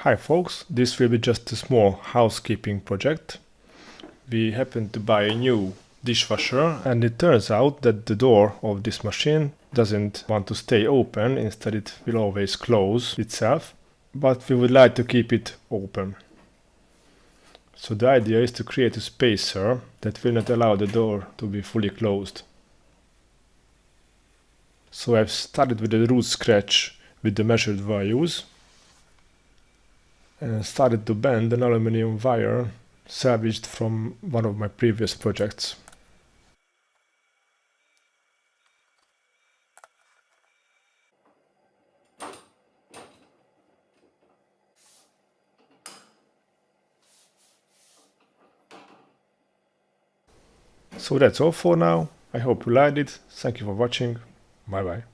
Hi folks, this will be just a small housekeeping project. We happened to buy a new dishwasher and it turns out that the door of this machine doesn't want to stay open, instead it will always close itself, but we would like to keep it open. So the idea is to create a spacer that will not allow the door to be fully closed. So I've started with a root scratch with the measured values and started to bend an aluminum wire salvaged from one of my previous projects. So that's all for now. I hope you liked it. Thank you for watching. Bye bye.